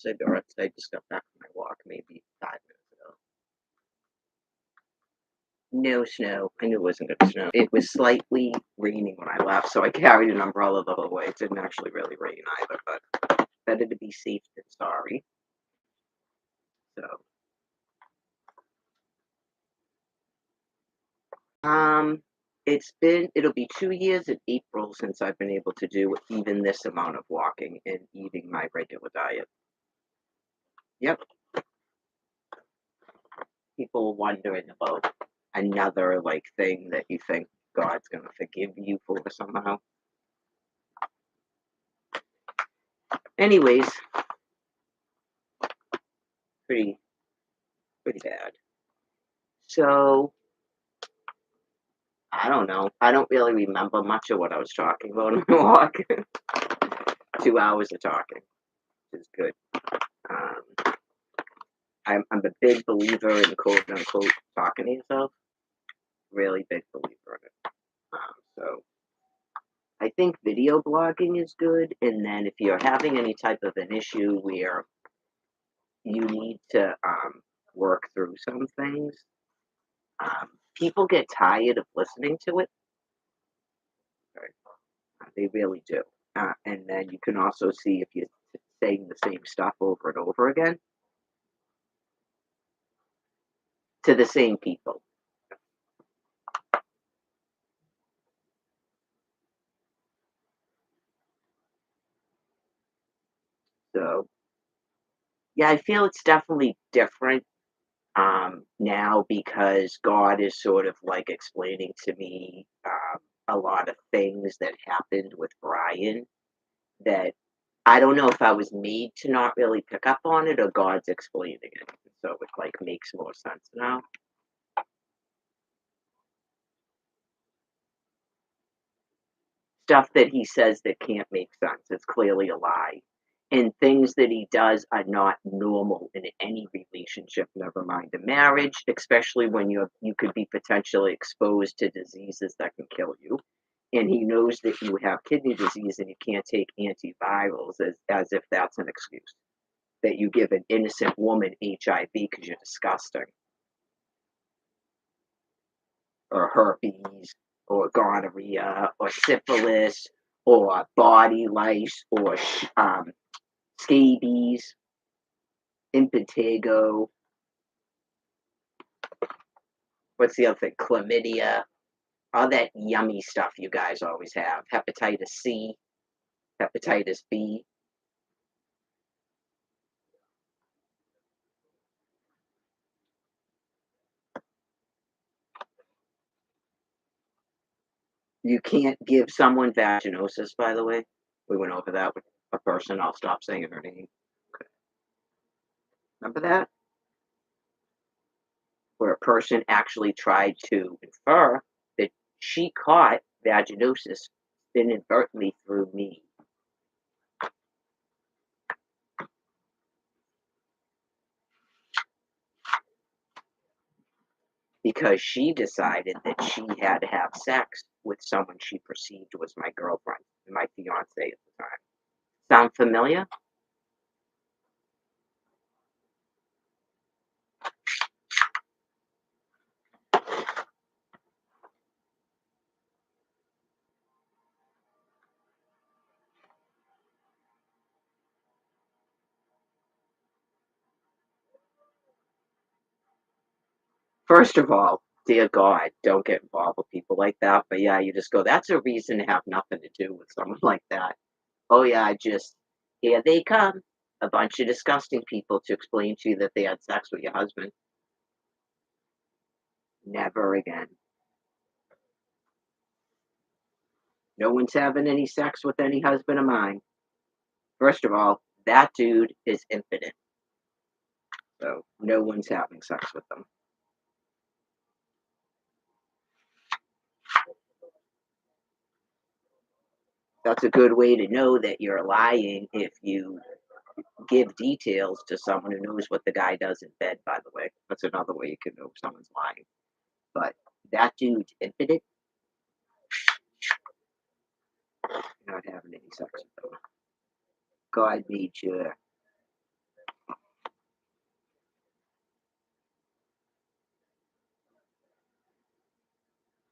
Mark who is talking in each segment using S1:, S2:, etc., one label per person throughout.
S1: cigarettes. I just got back from my walk maybe 5 minutes ago. No snow. I knew it wasn't going to snow. It was slightly raining when I left, so I carried an umbrella the whole way. It didn't actually really rain either, but better to be safe than sorry. So, it'll be 2 years in April since I've been able to do even this amount of walking and eating my regular diet. Yep. People wondering about another like thing that you think God's gonna forgive you for somehow. Anyways, pretty bad. So I don't know. I don't really remember much of what I was talking about on my walk. 2 hours of talking, which is good. I'm a big believer in quote unquote talking to yourself. Really big believer in it. So I think video blogging is good, and then if you're having any type of an issue where you need to work through some things, people get tired of listening to it. They really do. And then you can also see if you're saying the same stuff over and over again to the same people. So, yeah, I feel it's definitely different now because God is sort of like explaining to me a lot of things that happened with Brian that I don't know if I was made to not really pick up on it or God's explaining it. So it like makes more sense now. Stuff that he says that can't make sense. It's clearly a lie. And things that he does are not normal in any relationship, never mind a marriage, especially when you could be potentially exposed to diseases that can kill you. And he knows that you have kidney disease and you can't take antivirals as if that's an excuse. That you give an innocent woman HIV because you're disgusting. Or herpes, or gonorrhea, or syphilis, or body lice, or scabies, impetigo. What's the other thing? Chlamydia. All that yummy stuff you guys always have. Hepatitis C, hepatitis B. You can't give someone vaginosis, by the way. We went over that with a person. I'll stop saying her name. Okay. Remember that? Where a person actually tried to infer that she caught vaginosis inadvertently through me. Because she decided that she had to have sex with someone she perceived was my girlfriend, my fiance at the time. Sound familiar? First of all, dear God, don't get involved with people like that. But yeah, you just go, that's a reason to have nothing to do with someone like that. Oh yeah, just here they come. A bunch of disgusting people to explain to you that they had sex with your husband. Never again. No one's having any sex with any husband of mine. First of all, that dude is impotent. So no one's having sex with them. That's a good way to know that you're lying if you give details to someone who knows what the guy does in bed, by the way. That's another way you can know if someone's lying. But that dude's impotent. You're not having any sex with them. God made sure.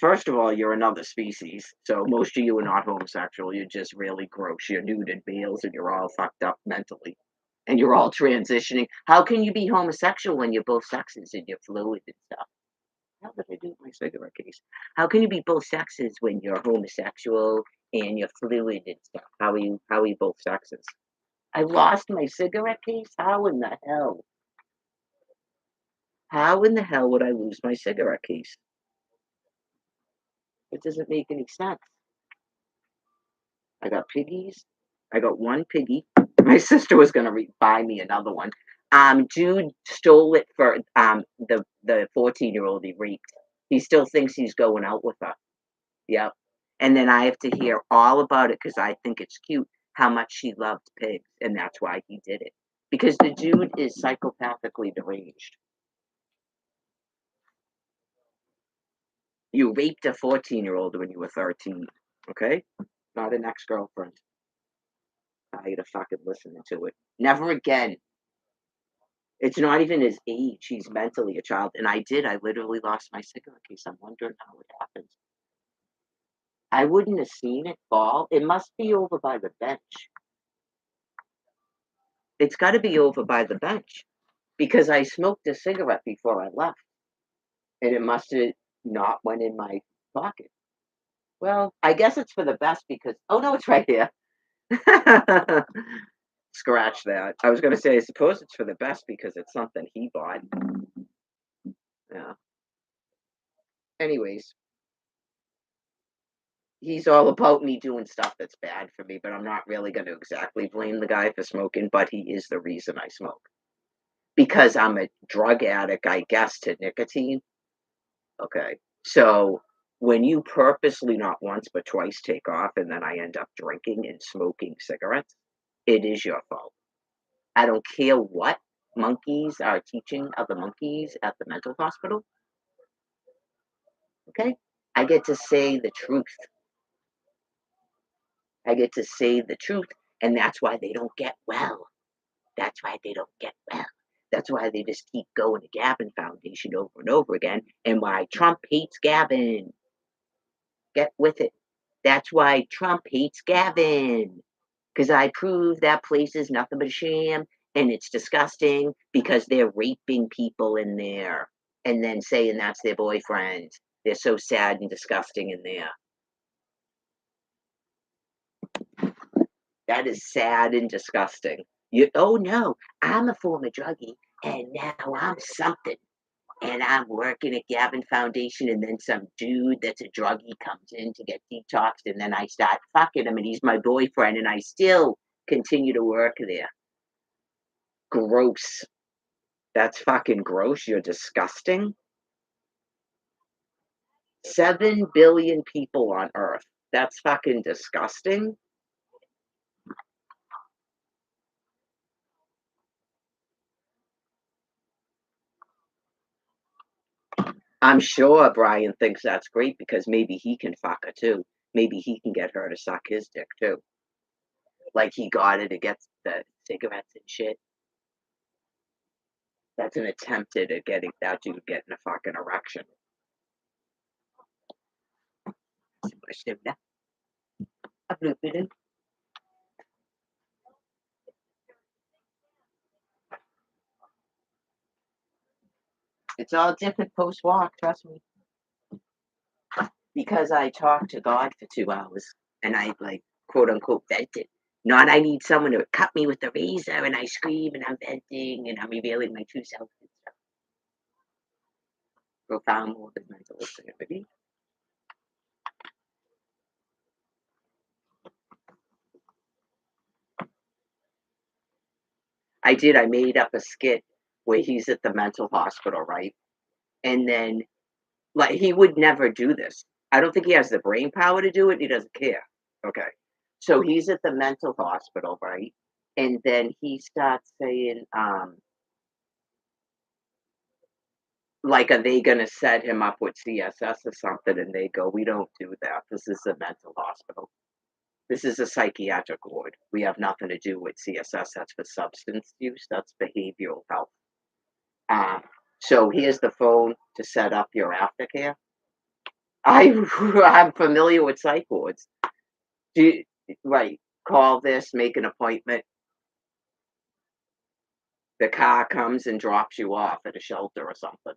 S1: First of all, you're another species, so most of you are not homosexual. You're just really gross. You're neutered males, and you're all fucked up mentally, and you're all transitioning. How can you be homosexual when you're both sexes and you're fluid and stuff? How did I do with my cigarette case? How can you be both sexes when you're homosexual and you're fluid and stuff? How are you both sexes? I lost my cigarette case? How in the hell? How in the hell would I lose my cigarette case? It doesn't make any sense. I got piggies. I got one piggy. My sister was gonna buy me another one. Dude stole it for the 14-year-old he raped. He still thinks he's going out with her. Yep. And then I have to hear all about it because I think it's cute how much she loved pigs, and that's why he did it. Because the dude is psychopathically deranged. You raped a 14-year-old when you were 13, okay? Not an ex-girlfriend. I to fucking listening to it. Never again. It's not even his age. He's mentally a child. And I did. I literally lost my cigarette case. I'm wondering how it happened. I wouldn't have seen it fall. It must be over by the bench. It's got to be over by the bench because I smoked a cigarette before I left. And it must have not went in my pocket. Well, I guess it's for the best because, oh no, it's right here. Scratch that. I was going to say, I suppose it's for the best because it's something he bought. Yeah. Anyways, he's all about me doing stuff that's bad for me, but I'm not really going to exactly blame the guy for smoking, but he is the reason I smoke. Because I'm a drug addict, I guess, to nicotine. Okay. So when you purposely not once but twice take off and then I end up drinking and smoking cigarettes, it is your fault. I don't care what monkeys are teaching other monkeys at the mental hospital. Okay? I get to say the truth. I get to say the truth, and that's why they don't get well. That's why they don't get well. That's why they just keep going to Gavin Foundation over and over again, and why Trump hates Gavin. Get with it. That's why Trump hates Gavin. Because I prove that place is nothing but a sham, and it's disgusting because they're raping people in there and then saying that's their boyfriend. They're so sad and disgusting in there. That is sad and disgusting. Oh no, I'm a former druggie, and now I'm something. And I'm working at Gavin Foundation, and then some dude that's a druggie comes in to get detoxed, and then I start fucking him, and he's my boyfriend, and I still continue to work there. Gross. That's fucking gross. You're disgusting. 7 billion people on Earth. That's fucking disgusting. I'm sure Brian thinks that's great because maybe he can fuck her too. Maybe he can get her to suck his dick too. Like he got her to get the cigarettes and shit. That's an attempt at getting that dude getting a fucking erection. It's all different post walk, trust me. Because I talked to God for 2 hours and I like quote unquote vented. Not I need someone to cut me with a razor and I scream and I'm venting and I'm revealing my true self and stuff. Profound more than mental insanity. I did. I made up a skit where he's at the mental hospital, right? And then, like, he would never do this. I don't think he has the brain power to do it. He doesn't care. Okay. So he's at the mental hospital, right? And then he starts saying, like, are they going to set him up with CSS or something? And they go, we don't do that. This is a mental hospital. This is a psychiatric ward. We have nothing to do with CSS. That's for substance use. That's behavioral health. So here's the phone to set up your aftercare. I'm familiar with psych wards. Do you, right, call this, make an appointment. The car comes and drops you off at a shelter or something.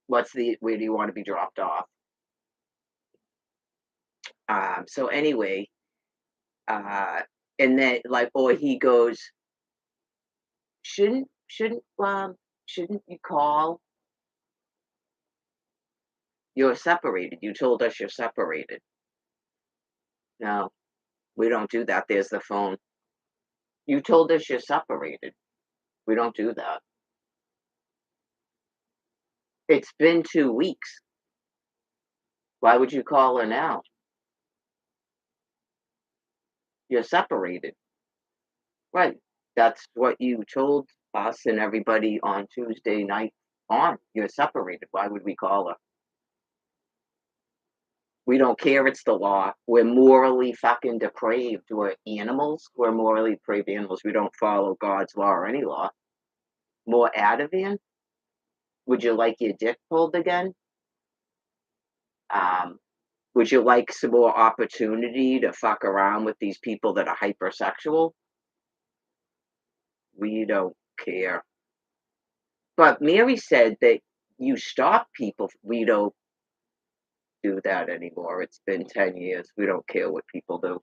S1: Where do you want to be dropped off? So anyway, uh, and then like, or he goes, shouldn't you call? You're separated. You told us you're separated. No, we don't do that. There's the phone. You told us you're separated. We don't do that. It's been 2 weeks. Why would you call her now? You're separated. Right. That's what you told us and everybody on Tuesday night on. You're separated. Why would we call her? We don't care. It's the law. We're morally fucking depraved. We're animals. We're morally depraved animals. We don't follow God's law or any law. More Ativan? Would you like your dick pulled again? Would you like some more opportunity to fuck around with these people that are hypersexual? We don't care. But Mary said that you stop people. We don't do that anymore. It's been 10 years. We don't care what people do.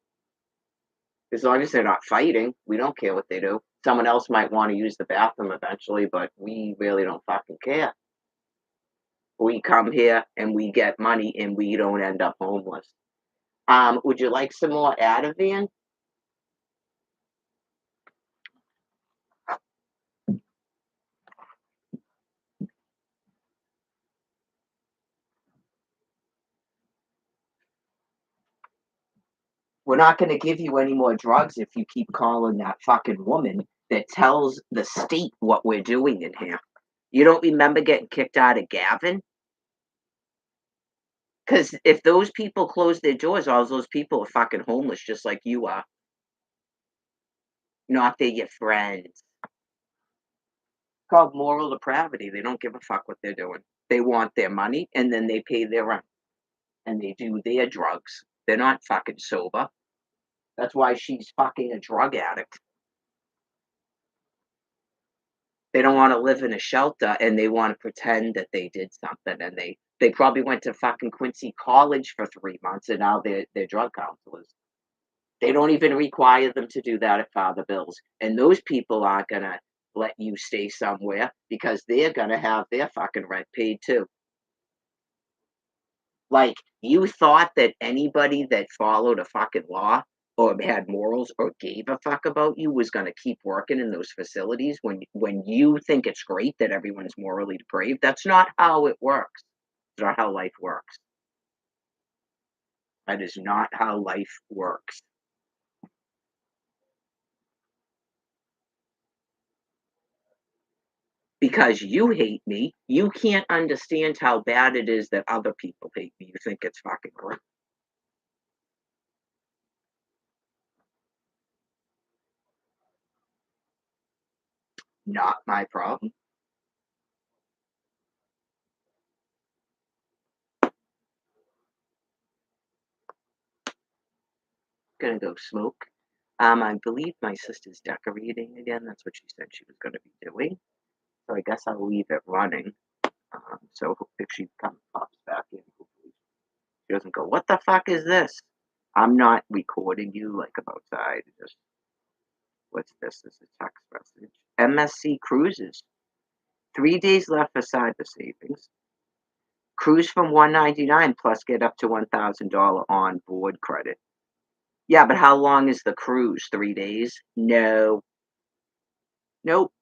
S1: As long as they're not fighting, we don't care what they do. Someone else might want to use the bathroom eventually, but we really don't fucking care. We come here and we get money and we don't end up homeless. Would you like some more Ativan? We're not going to give you any more drugs if you keep calling that fucking woman that tells the state what we're doing in here. You don't remember getting kicked out of Gavin? Because if those people close their doors, all those people are fucking homeless just like you are. Not they're your friends. It's called moral depravity. They don't give a fuck what they're doing. They want their money and then they pay their rent. And they do their drugs. They're not fucking sober. That's why she's fucking a drug addict. They don't want to live in a shelter and they want to pretend that they did something and they probably went to fucking Quincy College for 3 months and now they're drug counselors. They don't even require them to do that at Father Bill's. And those people aren't gonna let you stay somewhere because they're gonna have their fucking rent paid too. Like, you thought that anybody that followed a fucking law or had morals or gave a fuck about you was gonna keep working in those facilities when you think it's great that everyone is morally depraved. That's not how it works. It's not how life works. That is not how life works. Because you hate me, you can't understand how bad it is that other people hate me. You think it's fucking great. Not my problem. Gonna go smoke. I believe my sister's decorating again. That's what she said she was gonna be doing. So I guess I'll leave it running. So if she pops back in, hopefully she doesn't go, "What the fuck is this?" I'm not recording you like I'm outside. Just what's this? This is a text message. MSC Cruises. 3 days left for cyber savings. Cruise from $199 plus get up to $1,000 on board credit. Yeah, but how long is the cruise? 3 days? No. Nope.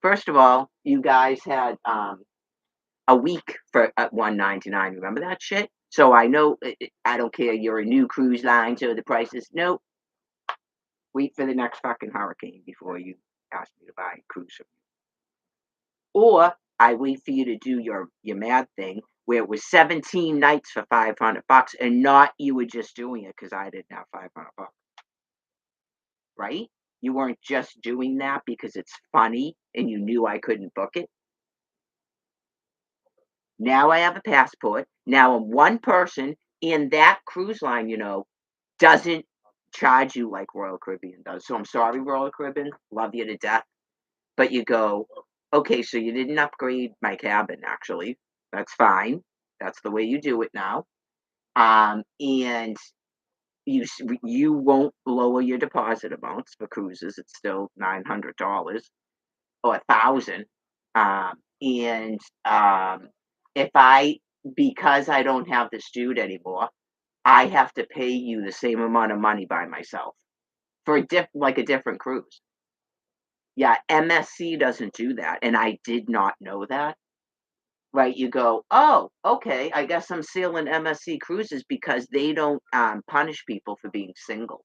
S1: First of all, you guys had a week for at $199. Remember that shit? So I know I don't care. You're a new cruise line, so the prices. Nope. Wait for the next fucking hurricane before you ask me to buy a cruise from you. Or I wait for you to do your mad thing where it was 17 nights for $500 and not you were just doing it because I didn't have $500. Right? You weren't just doing that because it's funny and you knew I couldn't book it. Now I have a passport. Now, one person in that cruise line, doesn't charge you like Royal Caribbean does. So I'm sorry, Royal Caribbean, love you to death. But you go, okay, so you didn't upgrade my cabin, actually. That's fine. That's the way you do it now. And you won't lower your deposit amounts for cruises. It's still $900 or 1,000. And if I because I don't have this dude anymore, I have to pay you the same amount of money by myself for a different cruise. Yeah, MSC doesn't do that, and I did not know that. Right, you go, "Oh, okay, I guess I'm sailing MSC cruises because they don't, punish people for being single."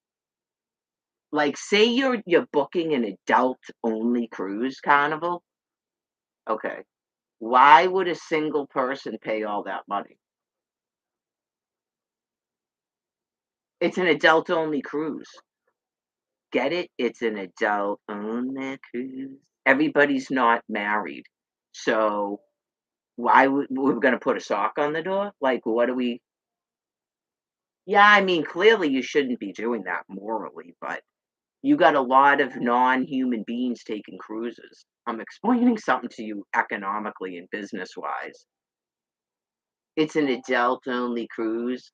S1: Like, say you're booking an adult-only cruise, Carnival, okay, why would a single person pay all that money? It's an adult-only cruise. Get it? It's an adult-only cruise. Everybody's not married, so why would we're gonna put a sock on the door? Like, what do we Yeah, I mean, clearly you shouldn't be doing that morally, but you got a lot of non-human beings taking cruises. I'm explaining something to you economically and business-wise. It's an adult-only cruise.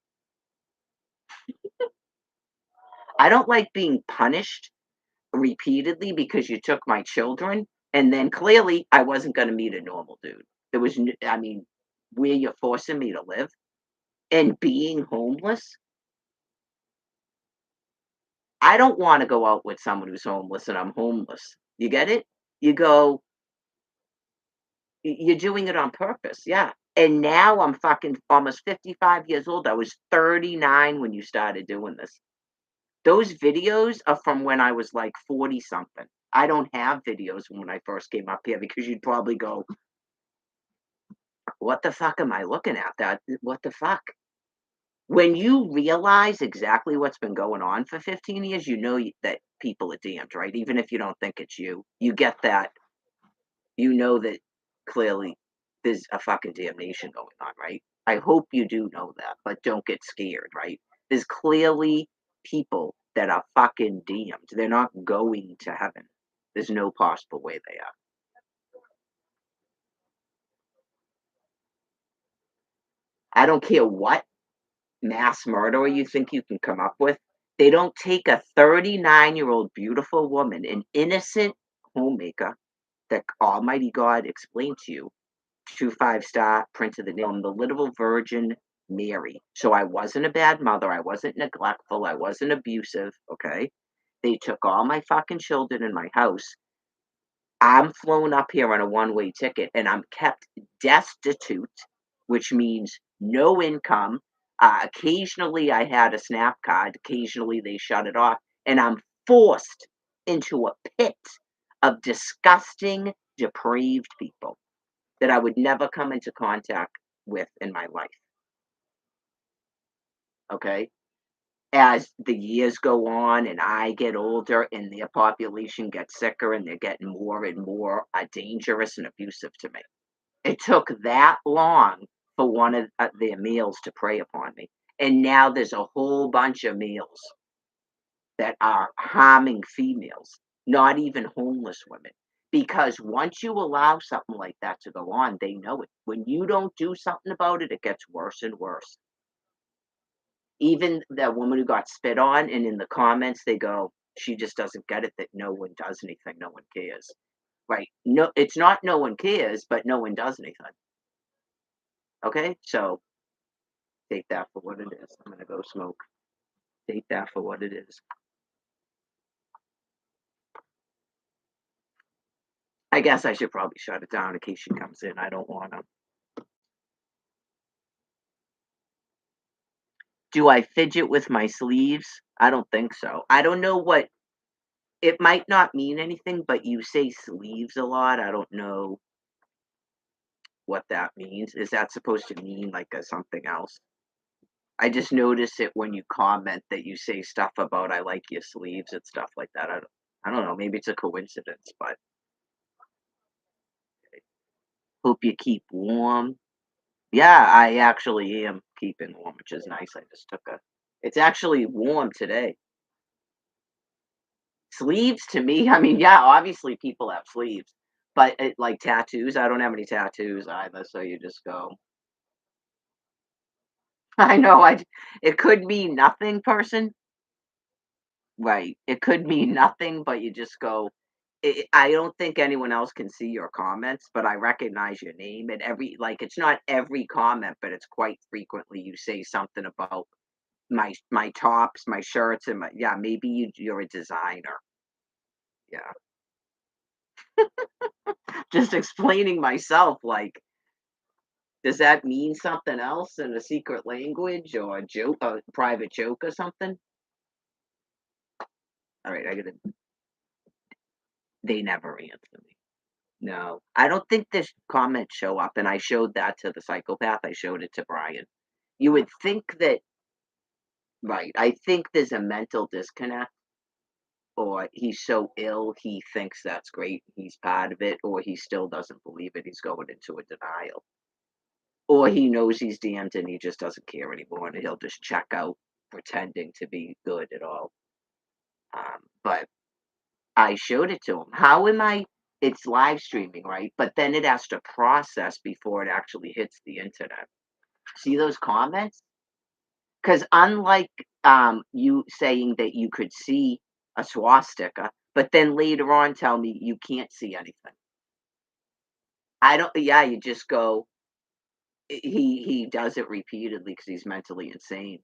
S1: I don't like being punished repeatedly because you took my children, and then clearly I wasn't gonna meet a normal dude. There was n I mean, where you're forcing me to live and being homeless, I don't wanna go out with someone who's homeless and I'm homeless. You get it? You go, you're doing it on purpose, yeah. And now I'm fucking almost 55 years old. I was 39 when you started doing this. Those videos are from when I was like 40 something. I don't have videos from when I first came up here because you'd probably go, "What the fuck am I looking at? What the fuck?" When you realize exactly what's been going on for 15 years, you know that people are damned, right? Even if you don't think it's you, you get that. You know that clearly there's a fucking damnation going on, right? I hope you do know that, but don't get scared, right? There's clearly people that are fucking damned. They're not going to heaven. There's no possible way they are. I don't care what mass murderer you think you can come up with. They don't take a 39-year-old beautiful woman, an innocent homemaker that Almighty God explained to you, 2 5-star Prince of the Name, the little Virgin Mary. So I wasn't a bad mother. I wasn't neglectful. I wasn't abusive. Okay. They took all my fucking children in my house. I'm flown up here on a one-way ticket and I'm kept destitute, which means no income. Occasionally I had a SNAP card. Occasionally they shut it off. And I'm forced into a pit of disgusting, depraved people that I would never come into contact with in my life, okay? As the years go on and I get older and their population gets sicker and they're getting more and more dangerous and abusive to me. It took that long for one of their males to prey upon me. And now there's a whole bunch of males that are harming females, not even homeless women. Because once you allow something like that to go on, they know it. When you don't do something about it, it gets worse and worse. Even that woman who got spit on, and in the comments, they go, she just doesn't get it that no one does anything, no one cares. Right. No, it's not no one cares, but no one does anything. Okay. So take that for what it is. I'm going to go smoke. Take that for what it is. I guess I should probably shut it down in case she comes in. I don't want to. Do I fidget with my sleeves? I don't think so. I don't know what it might not mean anything, but you say sleeves a lot. I don't know what that means. Is that supposed to mean like a something else? I just notice it when you comment that you say stuff about I like your sleeves and stuff like that. I don't know. Maybe it's a coincidence, but hope you keep warm. Yeah, I actually am keeping warm, which is nice. I just took a it's actually warm today. Sleeves to me, I mean, yeah, obviously people have sleeves, but like tattoos, I don't have any tattoos either, so you just go I know, it could mean nothing, person. Right. It could mean nothing, but you just go I don't think anyone else can see your comments, but I recognize your name and it's not every comment, but it's quite frequently you say something about my tops, my shirts, and my yeah, maybe you're a designer. Yeah. Just explaining myself, like, does that mean something else in a secret language or a private joke or something? All right, I gotta they never answer me. No, I don't think this comments show up, and I showed that to the psychopath, I showed it to Brian. You would think that right, I think there's a mental disconnect, or he's so ill, he thinks that's great, he's part of it, or he still doesn't believe it, he's going into a denial. Or he knows he's damned and he just doesn't care anymore, and he'll just check out pretending to be good at all. But I showed it to him. How am I it's live streaming, right? But then it has to process before it actually hits the internet. See those comments? Because unlike, you saying that you could see a swastika, but then later on tell me you can't see anything. I don't yeah, you just go he does it repeatedly because he's mentally insane.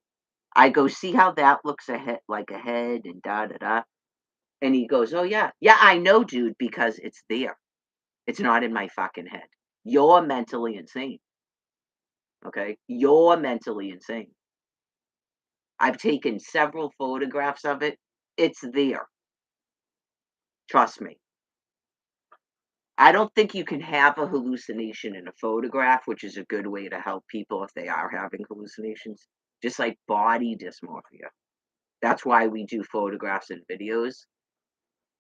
S1: I go, "See how that looks a head and da da da?" And he goes, "Oh, yeah. Yeah, I know, dude, because it's there. It's not in my fucking head. You're mentally insane, okay? You're mentally insane. I've taken several photographs of it. It's there. Trust me. I don't think you can have a hallucination in a photograph, which is a good way to help people if they are having hallucinations, just like body dysmorphia. That's why we do photographs and videos.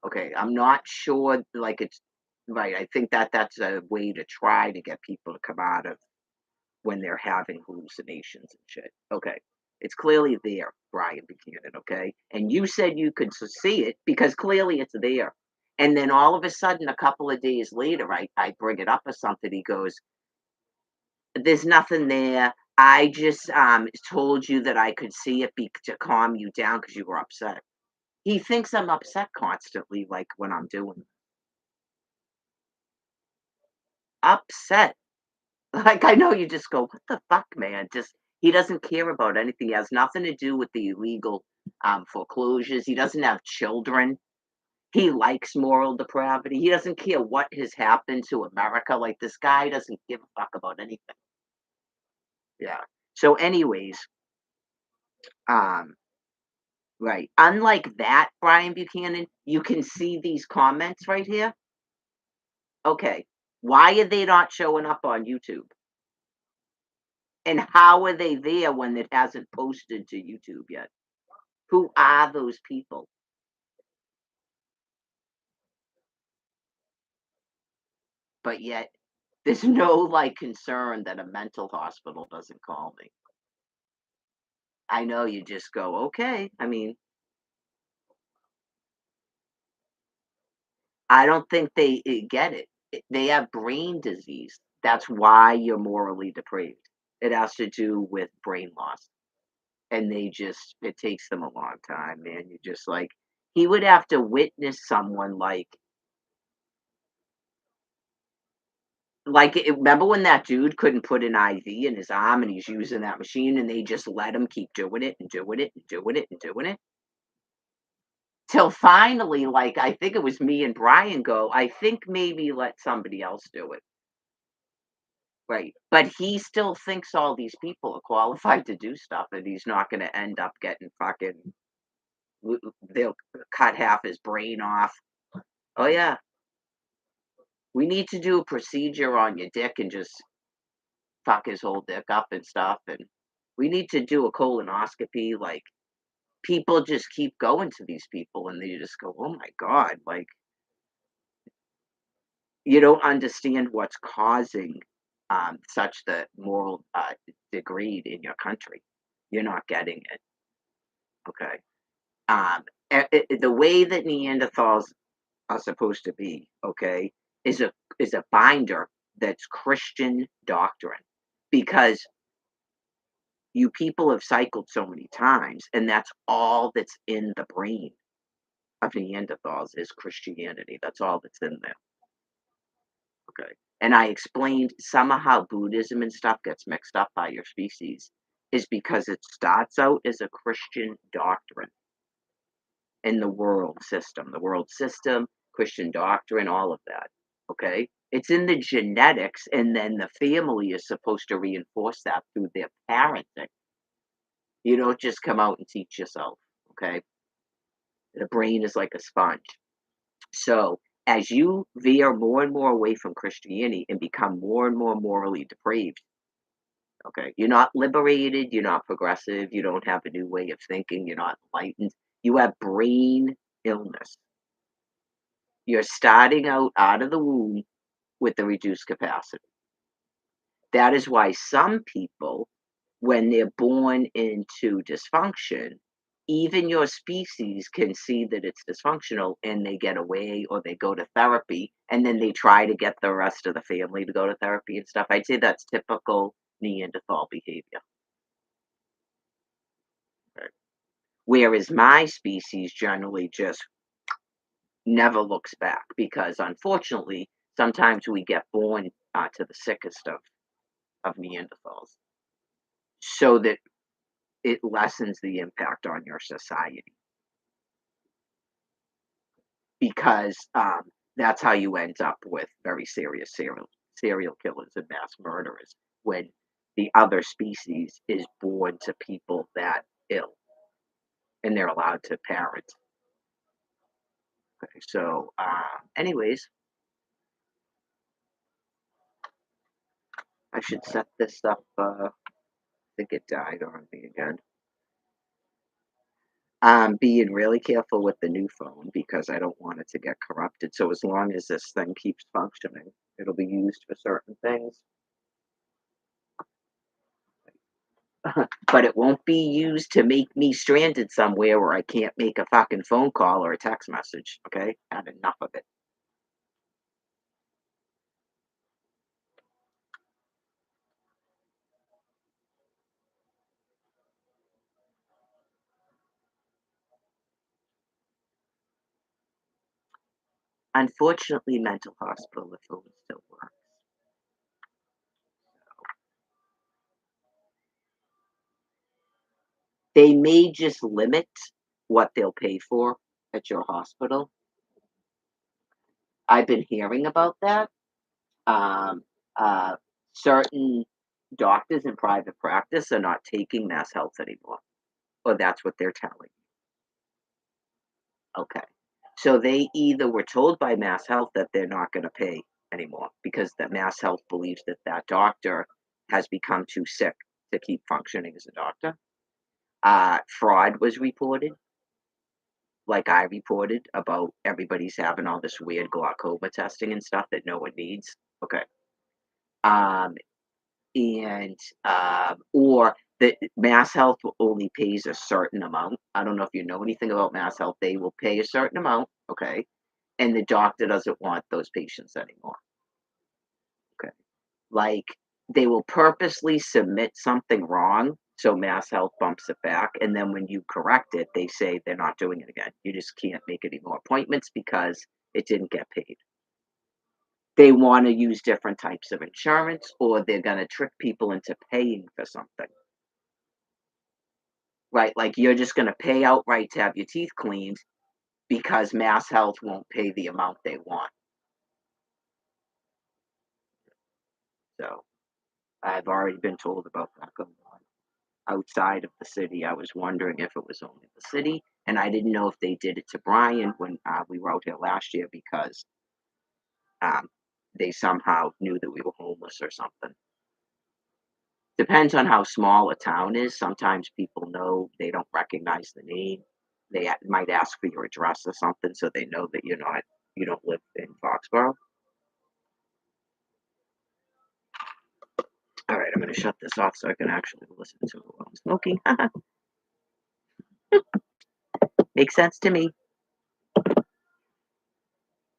S1: Okay, I'm not sure, like, it's right, I think that that's a way to try to get people to come out of when they're having hallucinations and shit. Okay, it's clearly there, Brian Buchanan, okay? And you said you could see it because clearly it's there. And then all of a sudden, a couple of days later, I bring it up or something. He goes, "There's nothing there. I just told you that I could see it to calm you down because you were upset." He thinks I'm upset constantly, like when I'm doing upset. Like, I know you just go, "What the fuck, man?" Just he doesn't care about anything. He has nothing to do with the illegal, foreclosures. He doesn't have children. He likes moral depravity. He doesn't care what has happened to America. Like, this guy doesn't give a fuck about anything. Yeah. So, anyways, um, right. Unlike that, Brian Buchanan, you can see these comments right here. Okay. Why are they not showing up on YouTube? And how are they there when it hasn't posted to YouTube yet? Who are those people? But yet there's no, like, concern that a mental hospital doesn't call me. I know you just go, "Okay." I mean, I don't think they get it. They have brain disease. That's why you're morally depraved. It has to do with brain loss, and they just it takes them a long time, man. You just like he would have to witness someone remember when that dude couldn't put an IV in his arm and he's using that machine and they just let him keep doing it and doing it and doing it and doing it? Till finally, like, I think it was me and Brian go, I think maybe let somebody else do it. Right. But he still thinks all these people are qualified to do stuff and he's not gonna end up getting fucking they'll cut half his brain off. Oh yeah. We need to do a procedure on your dick and just fuck his whole dick up and stuff. And we need to do a colonoscopy. Like people just keep going to these people and they just go, "Oh my god!" Like you don't understand what's causing. such the moral degrade in your country. You're not getting it. Okay. Um, the way that Neanderthals are supposed to be, okay, is a binder that's Christian doctrine, because you people have cycled so many times, and that's all that's in the brain of Neanderthals is Christianity. That's all that's in there. Okay. And I explained some of how Buddhism and stuff gets mixed up by your species is because it starts out as a Christian doctrine in the world system, Christian doctrine, all of that. Okay. It's in the genetics, and then the family is supposed to reinforce that through their parenting. You don't just come out and teach yourself. Okay. The brain is like a sponge. So, as you veer more and more away from Christianity and become more and more morally depraved, okay, you're not liberated, you're not progressive, you don't have a new way of thinking, you're not enlightened, you have brain illness. You're starting out of the womb with a reduced capacity. That is why some people, when they're born into dysfunction, even your species can see that it's dysfunctional and they get away or they go to therapy and then they try to get the rest of the family to go to therapy and stuff. I'd say that's typical Neanderthal behavior. Right? Whereas my species generally just never looks back because unfortunately, sometimes we get born to the sickest of Neanderthals so that it lessens the impact on your society because that's how you end up with very serious serial killers and mass murderers when the other species is born to people that ill and they're allowed to parent. Okay, so, anyways, I should set this up. I think it died on me again. I'm being really careful with the new phone because I don't want it to get corrupted. So as long as this thing keeps functioning, it'll be used for certain things. But it won't be used to make me stranded somewhere where I can't make a fucking phone call or a text message. Okay? I have enough of it. Unfortunately, mental hospital, the phone still works. They may just limit what they'll pay for at your hospital. I've been hearing about that. Um, uh, Certain doctors in private practice are not taking Mass Health anymore, or that's what they're telling. Okay. So they either were told by Mass Health that they're not going to pay anymore because that Mass Health believes that that doctor has become too sick to keep functioning as a doctor. Fraud was reported, like I reported about everybody's having all this weird glaucoma testing and stuff that no one needs. Okay. Um, and or that Mass Health only pays a certain amount. I don't know if you know anything about Mass Health. They will pay a certain amount, okay, and the doctor doesn't want those patients anymore. Okay, like they will purposely submit something wrong so Mass Health bumps it back, and then when you correct it, they say they're not doing it again. You just can't make any more appointments because it didn't get paid. They want to use different types of insurance, or they're going to trick people into paying for something. Right, like, you're just gonna pay outright to have your teeth cleaned because Mass Health won't pay the amount they want. So, I've already been told about that going on outside of the city. I was wondering if it was only the city, and I didn't know if they did it to Brian when, we were out here last year because, um, they somehow knew that we were homeless or something. Depends on how small a town is. Sometimes people know, they don't recognize the name. They might ask for your address or something so they know that you don't live in Foxborough. All right, I'm going to shut this off so I can actually listen to it while I'm smoking. Makes sense to me.